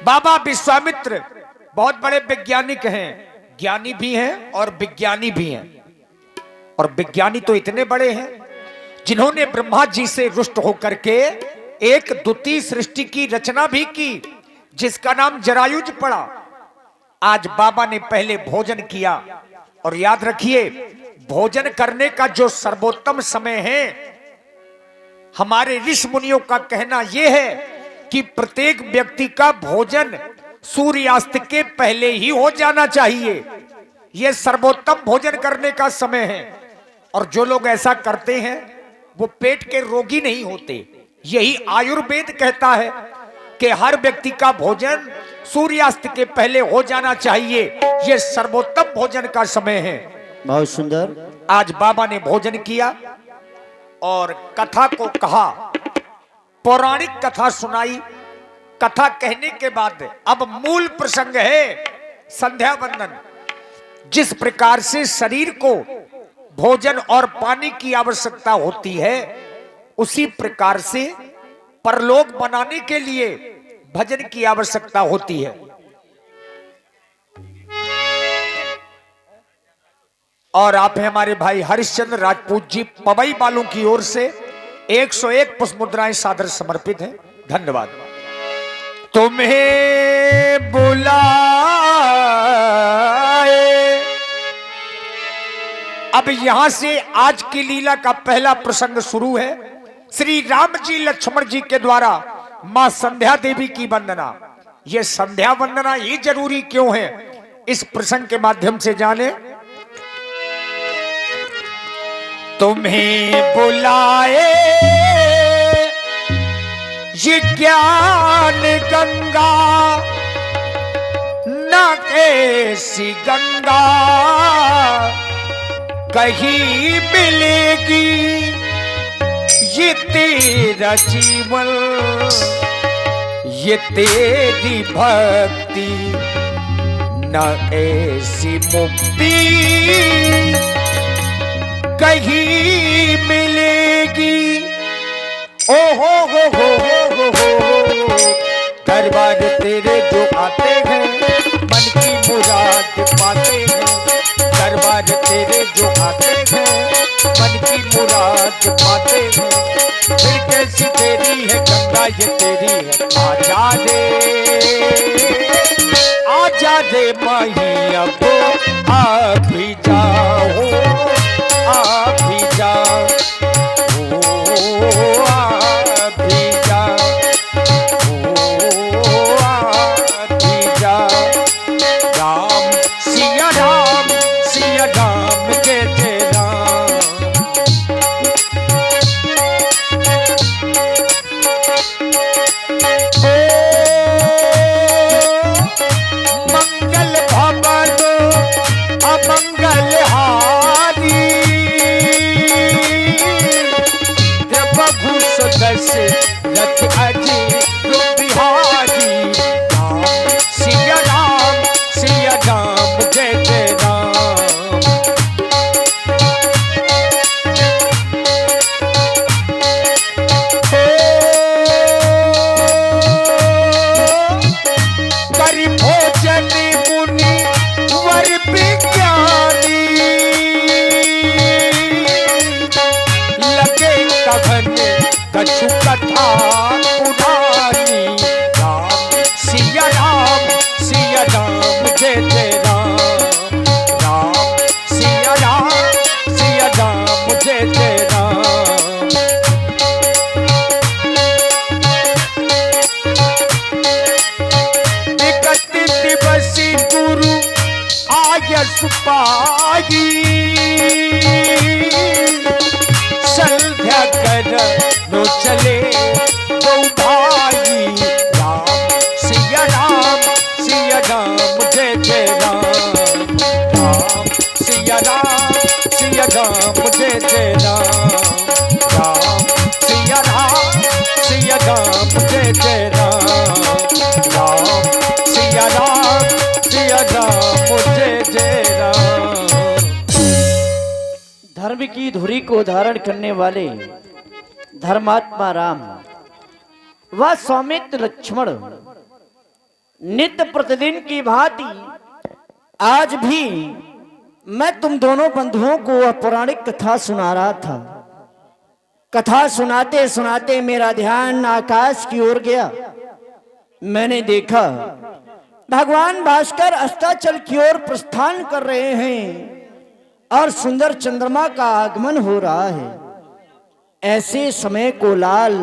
बाबा विश्वामित्र बहुत बड़े वैज्ञानिक हैं, ज्ञानी भी हैं और विज्ञानी भी हैं। और विज्ञानी तो इतने बड़े हैं जिन्होंने ब्रह्मा जी से रुष्ट होकर के एक द्वितीय सृष्टि की रचना भी की, जिसका नाम जरायुज पड़ा। आज बाबा ने पहले भोजन किया, और याद रखिए भोजन करने का जो सर्वोत्तम समय है, हमारे ऋषि मुनियों का कहना यह है कि प्रत्येक व्यक्ति का भोजन सूर्यास्त के पहले ही हो जाना चाहिए। यह सर्वोत्तम भोजन करने का समय है। और जो लोग ऐसा करते हैं वो पेट के रोगी नहीं होते। यही आयुर्वेद कहता है कि हर व्यक्ति का भोजन सूर्यास्त के पहले हो जाना चाहिए। यह सर्वोत्तम भोजन का समय है। बहुत सुंदर। आज बाबा ने भोजन किया और कथा को कहा, पौराणिक कथा सुनाई। कथा कहने के बाद अब मूल प्रसंग है संध्या वंदन। जिस प्रकार से शरीर को भोजन और पानी की आवश्यकता होती है, उसी प्रकार से परलोक बनाने के लिए भजन की आवश्यकता होती है। और आप हैं हमारे भाई हरिश्चंद्र राजपूत जी पवई वालों की ओर से 101 पुष्प मुद्राएं सादर समर्पित हैं। धन्यवाद। तुम्हें बुलाए। अब यहां से आज की लीला का पहला प्रसंग शुरू है। श्री राम जी लक्ष्मण जी के द्वारा मां संध्या देवी की वंदना। यह संध्या वंदना ही जरूरी क्यों है, इस प्रसंग के माध्यम से जाने। तुम्हें बुलाए ये ज्ञान गंगा, न ऐसी गंगा कहीं मिलेगी। ये तेरा जीवन, ये तेरी भक्ति, न ऐसी मुक्ति कहीं मिलेगी। ओ हो दरबार तेरे जो आते हैं मन की मुराद पाते हैं। दरबार तेरे जो आते हैं मन की मुराद पाते हैं। फिर कैसी तेरी है गंगा, ये तेरी है। आजा रे माही, अब आप भी जाओ, आप भी जाओ, ओ आप भी जाओ, ओ आप भी जाओ। राम सिया राम, सिया राम जय जय राम। मंगल भवन अमंगल हारी, रथ अजी बिहारी। राम सिया राम, सिया राम जय जय राम। करि भोजन मुनि वर विज्ञानी, लगे कवन कछु कथा पुरानी। राम सिया राम, सिया राम जय जय राम। राम सिया राम, सिया राम जय जय राम। इकतीस दिवस गुरु आय सुपाई, संध्या कर लो चले दो भाई। राम सिया राम, सिया राम जय जय राम। राम सिया राम, सिया राम जय जय राम। राम सिया राम, सिया राम जय जय राम। राम सिया राम, सिया राम जय जय राम। धर्म की धुरी को धारण करने वाले धर्मात्मा राम व सौमित्र लक्ष्मण नित्य प्रतिदिन की भांति आज भी मैं तुम दोनों बंधुओं को वह पौराणिक कथा सुना रहा था। कथा सुनाते सुनाते मेरा ध्यान आकाश की ओर गया। मैंने देखा भगवान भास्कर अस्ताचल की ओर प्रस्थान कर रहे हैं और सुंदर चंद्रमा का आगमन हो रहा है। ऐसे समय को लाल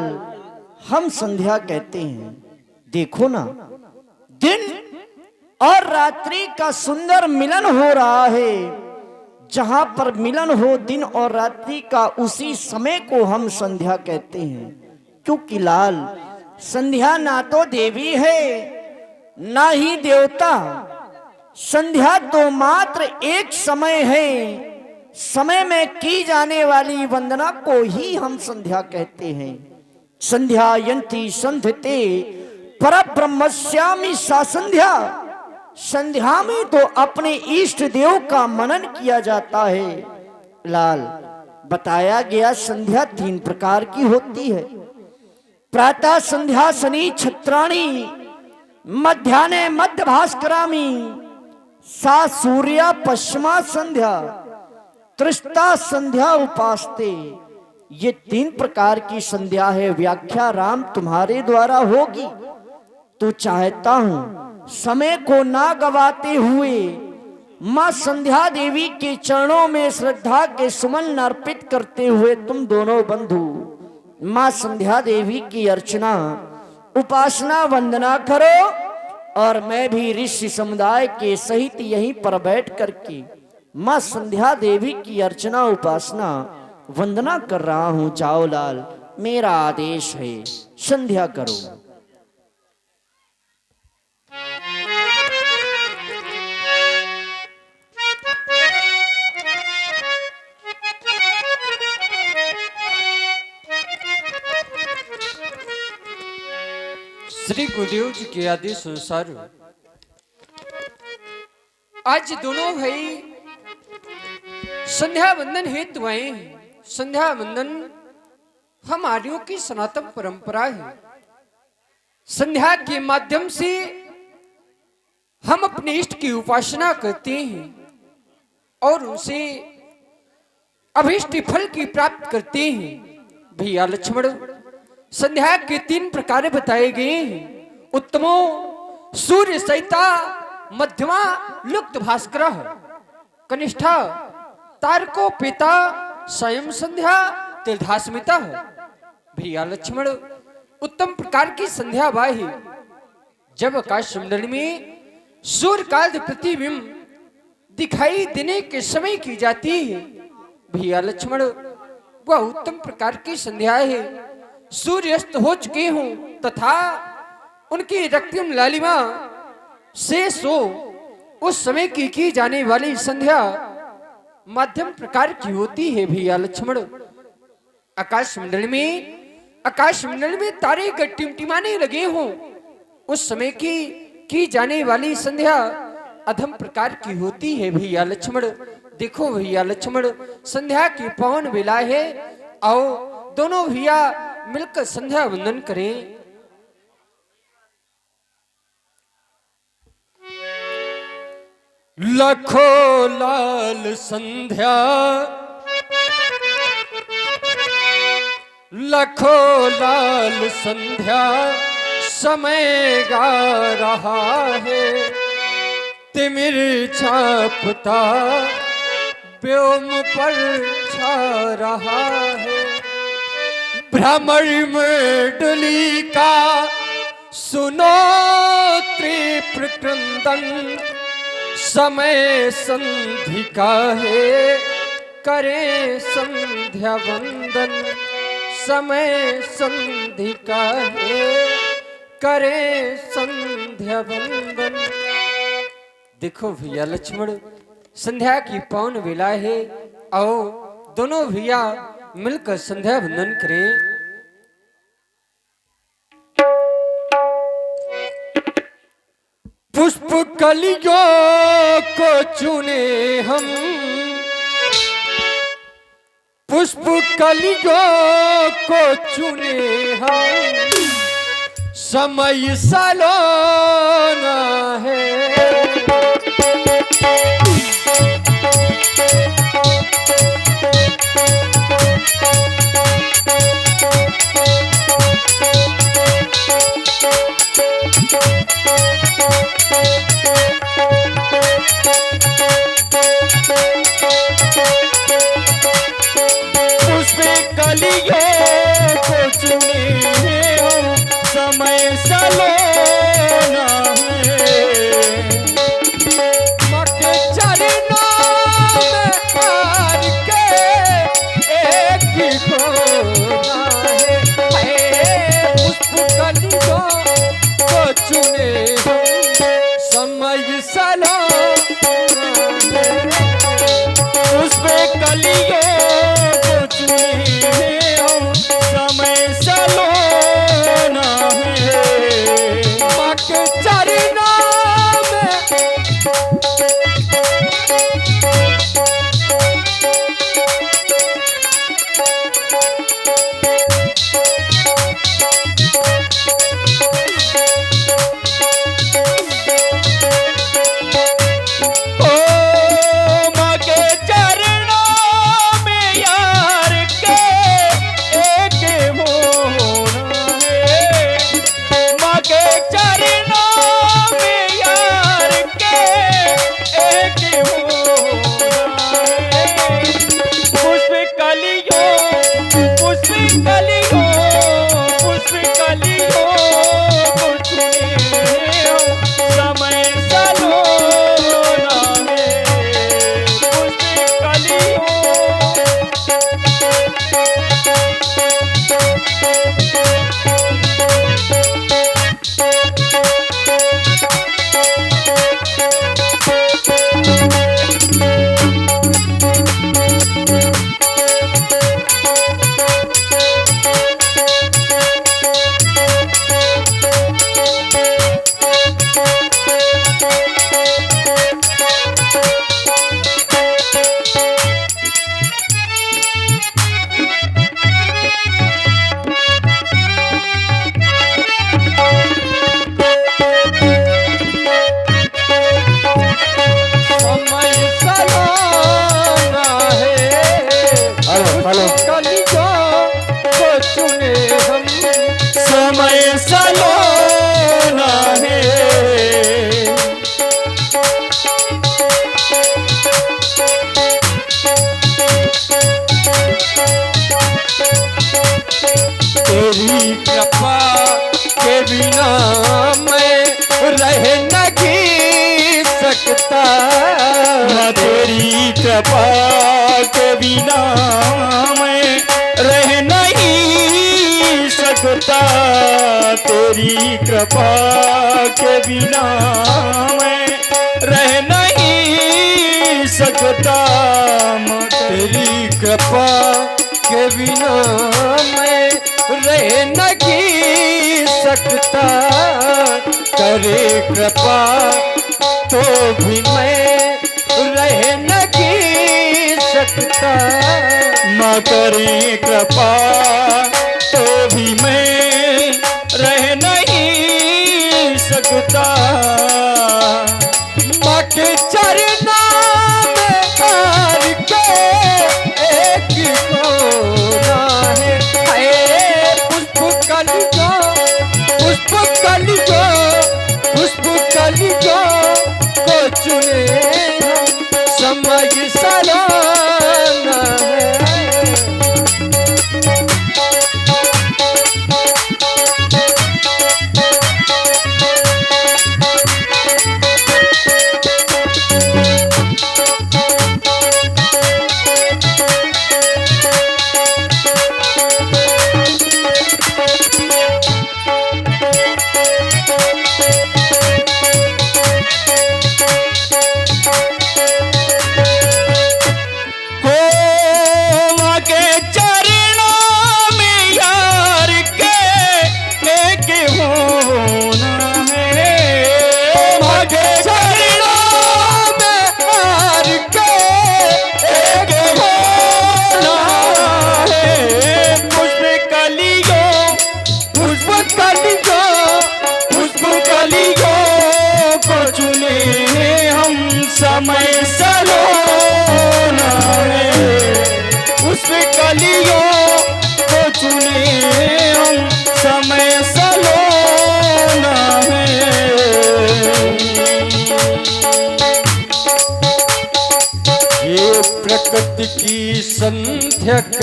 हम संध्या कहते हैं। देखो ना, दिन और रात्रि का सुंदर मिलन हो रहा है। जहां पर मिलन हो दिन और रात्रि का, उसी समय को हम संध्या कहते हैं। क्योंकि लाल, संध्या ना तो देवी है ना ही देवता, संध्या तो मात्र एक समय है। समय में की जाने वाली वंदना को ही हम संध्या कहते हैं। संध्यायन्ति संध्यते परब्रह्मस्यामि सा संध्या। संध्या में तो अपने इष्ट देव का मनन किया जाता है। लाल, बताया गया संध्या 3 प्रकार की होती है। प्रातः संध्या शनि छत्राणी, मध्याह्ने मध्य भास्करामी, सा सूर्या पश्चिमा संध्या, त्रिस्ता संध्या उपासते। ये 3 प्रकार की संध्या है। व्याख्या राम तुम्हारे द्वारा होगी। तो चाहता हूं समय को ना गवाते हुए मां संध्या देवी के चरणों में श्रद्धा के सुमन अर्पित करते हुए तुम दोनों बंधु मां संध्या देवी की अर्चना, उपासना, वंदना करो। और मैं भी ऋषि समुदाय के सहित यहीं पर बैठ करके मां संध्या देवी की अर्चना, उपासना, वंदना कर रहा हूं। जाओ लाल, मेरा आदेश है, संध्या करो। श्री गुरुदेव जी के आदेश अनुसार आज दोनों भाई संध्या वंदन हेतु आए हैं। संध्या वंदन हम आर्यों की सनातन परंपरा है। संध्या के माध्यम से हम अपने इष्ट की उपासना करते हैं और उनसे अभीष्ट फल की प्राप्त करते हैं। भैया लक्ष्मण, संध्या के 3 प्रकार बताए गए हैं। उत्तमो सूर्य सहिता, मध्यमा लुप्त भास्कर, कनिष्ठा तारको पिता, स्वयं संध्या तीर्थास्मिता। भैया लक्ष्मण, उत्तम प्रकार की संध्या वह है जब आकाश मंडल में सूर्य का प्रतिबिंब दिखाई देने के समय की जाती है। भैया लक्ष्मण, वह उत्तम प्रकार की संध्या है। सूर्यास्त हो चुके हों तथा उनकी रक्तिम लालिमा शेष हो, उस समय की जाने वाली संध्या मध्यम प्रकार की होती है। भैया लक्ष्मण, आकाश मंडल में तारे टिमटिमाने लगे हों, उस समय की जाने वाली संध्या अधम प्रकार की होती है। भैया लक्ष्मण, देखो भैया लक्ष्मण, संध्या की पावन बेला है। आओ दोनों भैया मिलकर संध्या वंदन करें। लखो लाल संध्या, लखो लाल संध्या, समय गा रहा है। तिमिर छापता व्योम पर छा रहा है। भ्रमर मंडली का सुनो त्रिपुर क्रंदन। समय संधि का है, करे संध्या वंदन। समय संधि का है, करे संध्या वंदन। देखो भैया लक्ष्मण, संध्या की पावन वेला है। आओ दोनों भैया मिलकर संध्या वंदन करें। पुष्प कलियों को चुने हम, पुष्प कलियों को चुने हम। समय सलोना है। उसपे कलियों को चुने हो समय सलोना है। मके चरणों में हार के एक ही होना है। पुष्प कलियों को चुने हो समय सलोना है। उसपे कलियों को चुने हो समय सलोना है। मके चरणों में ओ माँ के चरणों में यार के एक होना है। माँ के चरणों में यार के एक होना है। पुष्प कलियों पुष्प कलियों पुष्प कलियों को चुने हो समय सलोना है। पुष्प कलियों समय सलोना है। कलियों को चुने हम समय सलोना है। तेरी कृपा के बिना मैं रह नहीं सकता। माँ तेरी कृपा के बिना मैं रह नहीं सकता। तेरी कृपा के बिना मैं रह नहीं सकता। माँ तेरी कृपा के बिना मैं रह नहीं सकता। करे कृपा तो भी मैं रह नहीं सकता। माँ करे कृपा तो भी मैं रह नहीं सकता। माँ के चरणों में हार के एक ही होना है। पुष्प कलियों पुष्प कलियों पुष्प कलियों को चुने हम समय सलोना है।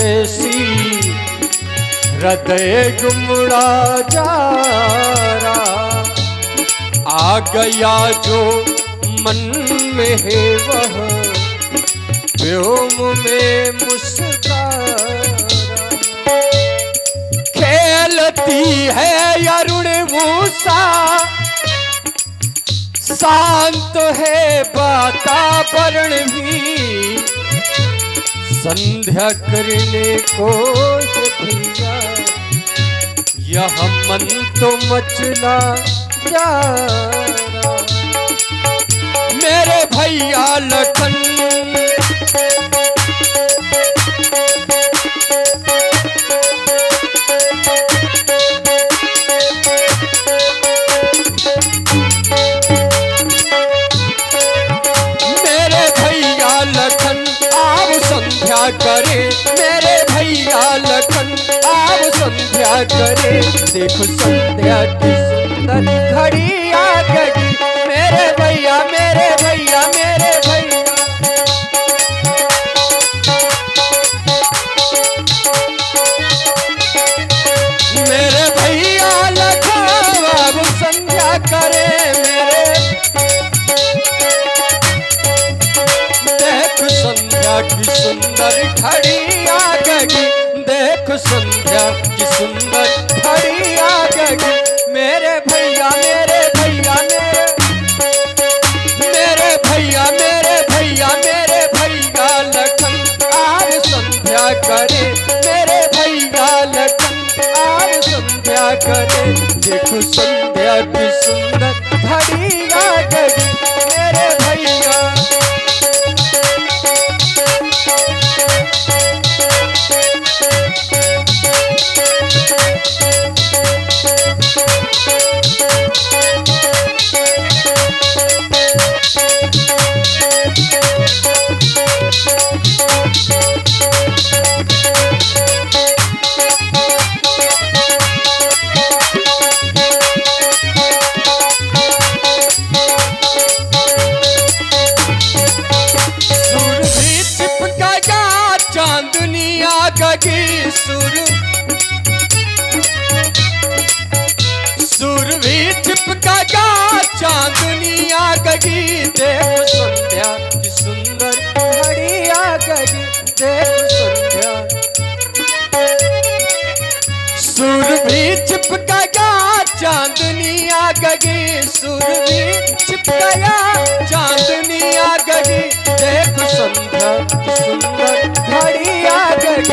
परदेसी हृदय गुमड़ा जा रहा, आ गया जो मन में है वह व्योम में मुस्कुरारा। खेलती है अरुण मूसा, शांत है वातावरण भी, संध्या करने को है भैया यह मन तो मचला जा रहा। मेरे भैया लखन करे, मेरे भैया लखन आप संध्या करे। देखो संध्या की सुंदर घड़ी आ गई, मेरे भैया मेरे भैया मेरे भैया। मेरे भैया लखन आप संध्या करे, मेरे देख संध्या की सुंदर घड़ी आ गई, देख संध्या की सुंदर घड़ी आ गई। मेरे भैया मेरे भैया मेरे भैया मेरे भैया मेरे भैया लखन आज संध्या करे, मेरे भैया लखन आज संध्या करे। देखो संध्या की सुंदर घड़ी आ गई, मेरे भैया सुर भी चिपका जा चांदनी आ गई। देख संध्या की सुंदर घड़ी आ गई, देख संध्या। सुर भी चिपका जा चांदनी आ गई, सुर भी चिपका जा चांदनी आ गई। देख संध्या की सुंदर घड़ी आ गई,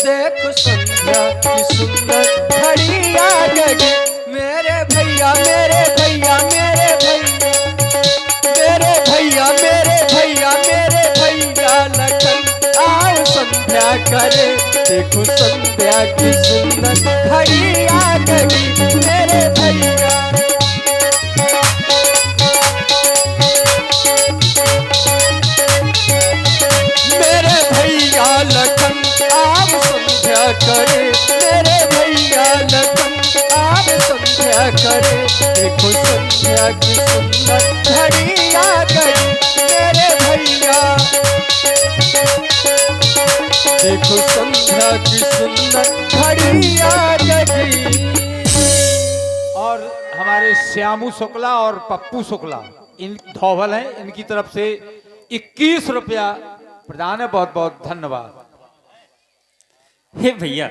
देख संध्या की सुंदर घड़ी आ गई। मेरे भैया मेरे भैया मेरे भैया मेरे भैया मेरे भैया मेरे भैया लखन आओ संध्या करे। देखो संध्या की सुंदर घड़ी आ गई, मेरे भैया मेरे भैया लखन आप संध्या करे, मेरे भैया लखन आप संध्या करे। देखो संध्या की सुंदर घड़ी आ गई, मेरे भैया देखो संध्या की सुंदर घड़ी आ गई। और हमारे श्यामू शुक्ला और पप्पू शुक्ला इन धौवल हैं, इनकी तरफ से 21 रुपया प्रदान है। बहुत बहुत धन्यवाद। हे भैया